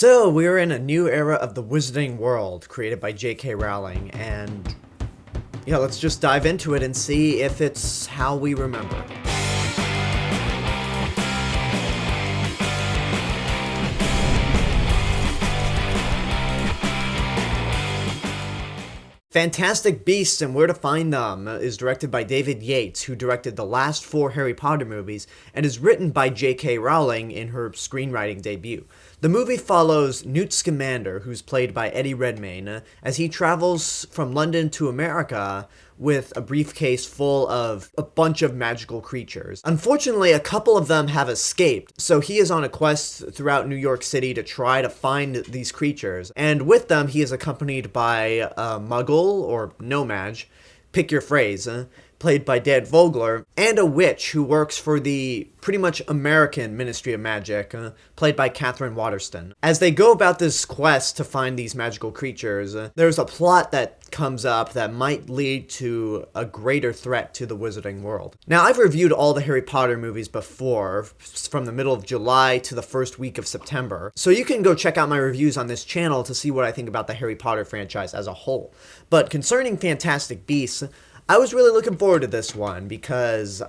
So, we're in a new era of the Wizarding World, created by J.K. Rowling, and yeah, let's just dive into it and see if it's how we remember. Fantastic Beasts and Where to Find Them is directed by David Yates, who directed the last 4 Harry Potter movies, and is written by J.K. Rowling in her screenwriting debut. The movie follows Newt Scamander, who's played by Eddie Redmayne, as he travels from London to America with a briefcase full of a bunch of magical creatures. Unfortunately, a couple of them have escaped, so he is on a quest throughout New York City to try to find these creatures. And with them, he is accompanied by a muggle, or no-mage, pick your phrase, played by Dan Fogler, and a witch who works for the pretty much American Ministry of Magic, played by Katherine Waterston. As they go about this quest to find these magical creatures, there's a plot that comes up that might lead to a greater threat to the Wizarding World. Now, I've reviewed all the Harry Potter movies before, from the middle of July to the first week of September, so you can go check out my reviews on this channel to see what I think about the Harry Potter franchise as a whole. But concerning Fantastic Beasts, I was really looking forward to this one because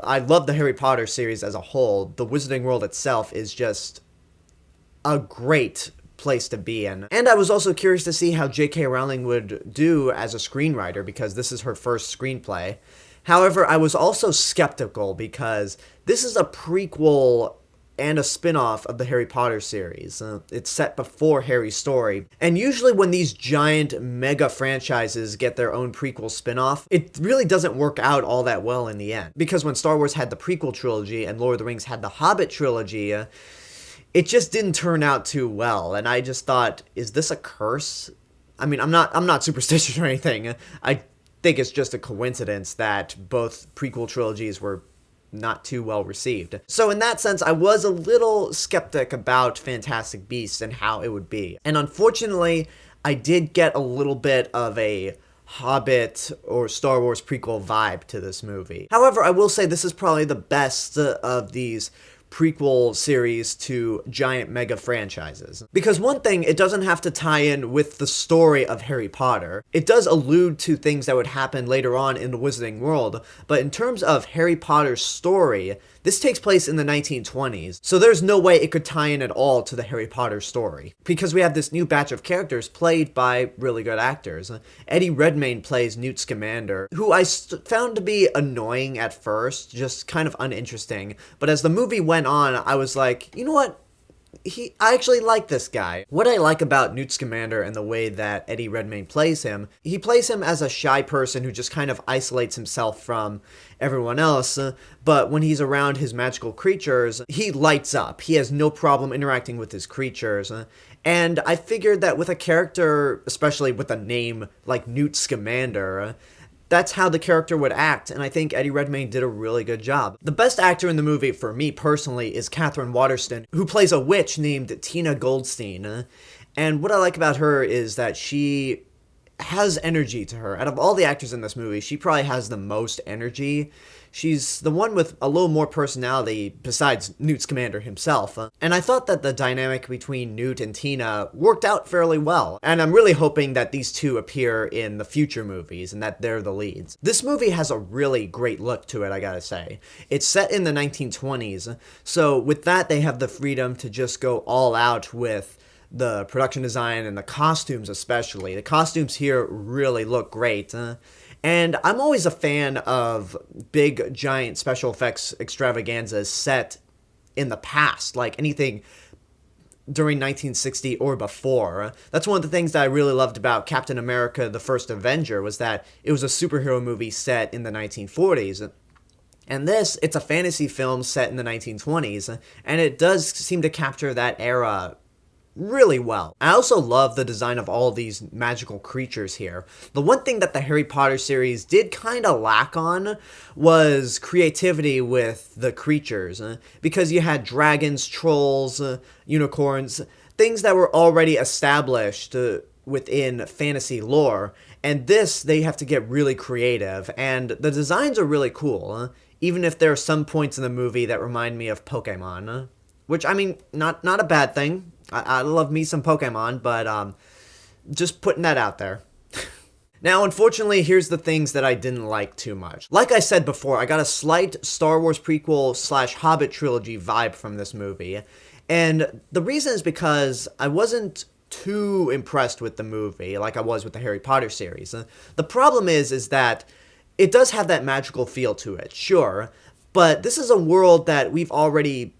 I love the Harry Potter series as a whole. The Wizarding World itself is just a great place to be in. And I was also curious to see how J.K. Rowling would do as a screenwriter because this is her first screenplay. However, I was also skeptical because this is a prequel and a spin-off of the Harry Potter series. It's set before Harry's story. And usually when these giant mega franchises get their own prequel spin-off, it really doesn't work out all that well in the end. Because when Star Wars had the prequel trilogy and Lord of the Rings had the Hobbit trilogy, it just didn't turn out too well. And I just thought, is this a curse? I mean, I'm not superstitious or anything. I think it's just a coincidence that both prequel trilogies were not too well received. So in that sense, I was a little skeptic about Fantastic Beasts and how it would be. And unfortunately, I did get a little bit of a Hobbit or Star Wars prequel vibe to this movie. However, I will say this is probably the best of these prequel series to giant mega franchises. Because one thing, it doesn't have to tie in with the story of Harry Potter. It does allude to things that would happen later on in the Wizarding World, but in terms of Harry Potter's story, this takes place in the 1920s, so there's no way it could tie in at all to the Harry Potter story. Because we have this new batch of characters played by really good actors. Eddie Redmayne plays Newt Scamander, who I found to be annoying at first, just kind of uninteresting, but as the movie went on, I was like, you know what? I actually like this guy. What I like about Newt Scamander and the way that Eddie Redmayne plays him, he plays him as a shy person who just kind of isolates himself from everyone else, but when he's around his magical creatures, he lights up. He has no problem interacting with his creatures, and I figured that with a character, especially with a name like Newt Scamander, that's how the character would act, and I think Eddie Redmayne did a really good job. The best actor in the movie, for me personally, is Katherine Waterston, who plays a witch named Tina Goldstein. And what I like about her is that she has energy to her. Out of all the actors in this movie, she probably has the most energy. She's the one with a little more personality besides Newt Scamander himself. And I thought that the dynamic between Newt and Tina worked out fairly well. And I'm really hoping that these two appear in the future movies and that they're the leads. This movie has a really great look to it, I gotta say. It's set in the 1920s, so with that they have the freedom to just go all out with the production design and the costumes especially. The costumes here really look great. And I'm always a fan of big, giant special effects extravaganzas set in the past, like anything during 1960 or before. That's one of the things that I really loved about Captain America: The First Avenger, was that it was a superhero movie set in the 1940s. And this, it's a fantasy film set in the 1920s, and it does seem to capture that era really well. I also love the design of all these magical creatures here. The one thing that the Harry Potter series did kind of lack on was creativity with the creatures, because you had dragons, trolls, unicorns, things that were already established within fantasy lore, and this, they have to get really creative, and the designs are really cool, even if there are some points in the movie that remind me of Pokemon. Which, I mean, not a bad thing. I love me some Pokemon, but just putting that out there. Now, unfortunately, here's the things that I didn't like too much. Like I said before, I got a slight Star Wars prequel / Hobbit trilogy vibe from this movie. And the reason is because I wasn't too impressed with the movie like I was with the Harry Potter series. The problem is that it does have that magical feel to it, sure, but this is a world that we've already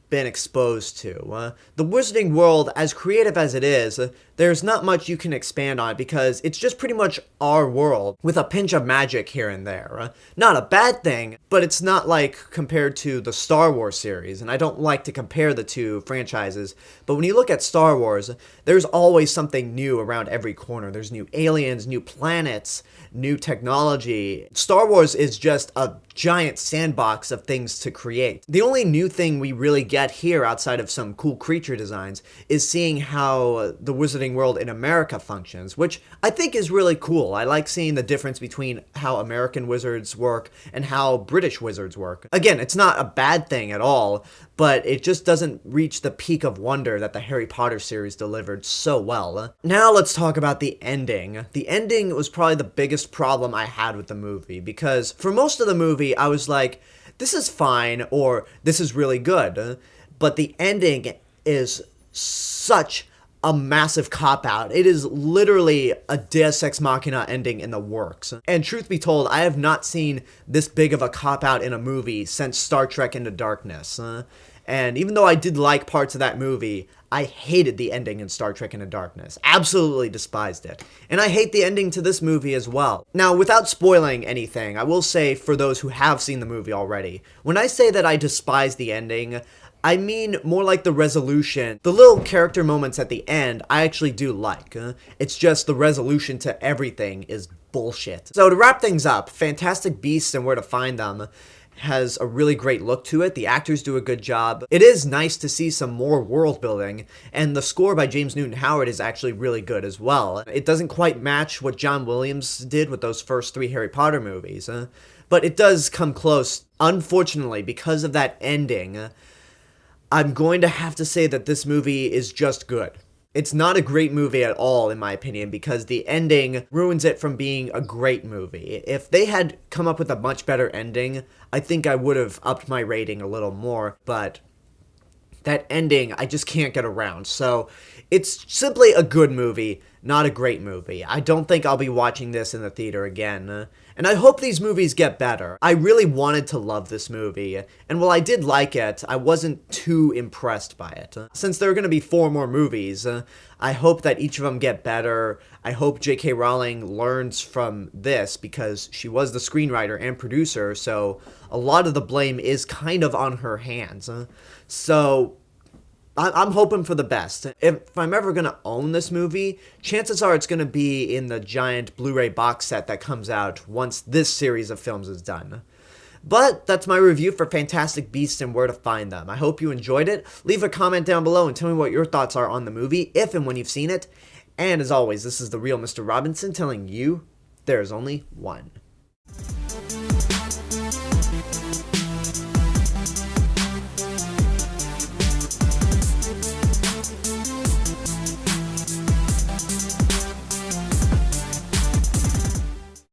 been exposed to. The Wizarding world, as creative as it is, there's not much you can expand on because it's just pretty much our world with a pinch of magic here and there. Not a bad thing, but it's not like compared to the Star Wars series, and I don't like to compare the two franchises, but when you look at Star Wars, there's always something new around every corner. There's new aliens, new planets, new technology. Star Wars is just a giant sandbox of things to create. The only new thing we really get here outside of some cool creature designs is seeing how the Wizarding world in America functions, which I think is really cool. I like seeing the difference between how American wizards work and how British wizards work. Again, it's not a bad thing at all, but it just doesn't reach the peak of wonder that the Harry Potter series delivered so well. Now let's talk about the ending. The ending was probably the biggest problem I had with the movie, because for most of the movie, I was like, this is fine, or this is really good. But the ending is such a massive cop-out. It is literally a Deus Ex Machina ending in the works. And truth be told, I have not seen this big of a cop-out in a movie since Star Trek Into Darkness. And even though I did like parts of that movie, I hated the ending in Star Trek Into Darkness. Absolutely despised it. And I hate the ending to this movie as well. Now, without spoiling anything, I will say for those who have seen the movie already, when I say that I despise the ending, I mean more like the resolution. The little character moments at the end, I actually do like. It's just the resolution to everything is bullshit. So to wrap things up, Fantastic Beasts and Where to Find Them has a really great look to it. The actors do a good job. It is nice to see some more world building, and the score by James Newton Howard is actually really good as well. It doesn't quite match what John Williams did with those first 3 Harry Potter movies, but it does come close. Unfortunately, because of that ending, I'm going to have to say that this movie is just good. It's not a great movie at all, in my opinion, because the ending ruins it from being a great movie. If they had come up with a much better ending, I think I would have upped my rating a little more, but that ending, I just can't get around. So it's simply a good movie, not a great movie. I don't think I'll be watching this in the theater again. And I hope these movies get better. I really wanted to love this movie, and while I did like it, I wasn't too impressed by it. Since there are going to be 4 more movies, I hope that each of them get better. I hope J.K. Rowling learns from this, because she was the screenwriter and producer, so a lot of the blame is kind of on her hands. So I'm hoping for the best. If I'm ever going to own this movie, chances are it's going to be in the giant Blu-ray box set that comes out once this series of films is done. But that's my review for Fantastic Beasts and Where to Find Them. I hope you enjoyed it. Leave a comment down below and tell me what your thoughts are on the movie, if and when you've seen it. And as always, this is the real Mr. Robinson telling you there's only one.